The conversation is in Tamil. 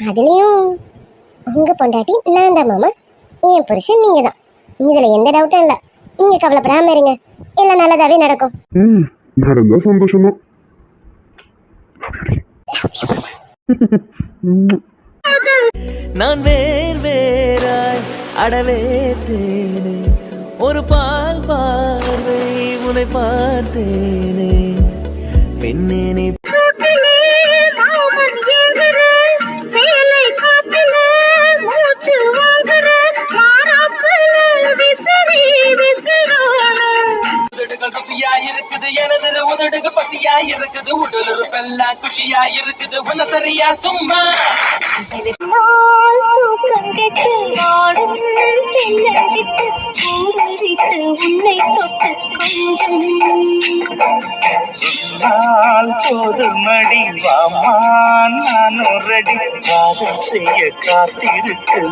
அதுலயும் உங்க பொண்டாட்டி நான் தான் மாமா, என் புருஷன் நீங்க தான். இதுல எந்த டவுட்டும் இல்ல. நீங்க கவலைப்படாம இருங்க, எல்லாம் நல்லதாவே நடக்கும். நடந்தா சந்தோஷம் தான். நான் வேர் வேறாய் அடவே தேனே, ஒரு பால் பார்வை உன்னை பார்த்தேனே பெண்ணே நீ இருக்குது. எனது உதடுகள் பசியா இருக்குது, உடலுறுப்பெல்லாம் குஷியா இருக்குது. உன்ன சரியா சும்மா உன்னை தொட்டு கொஞ்சம் போதுமடி வாமா, நான் ரெடி காதல் செய்ய காத்திருக்கு.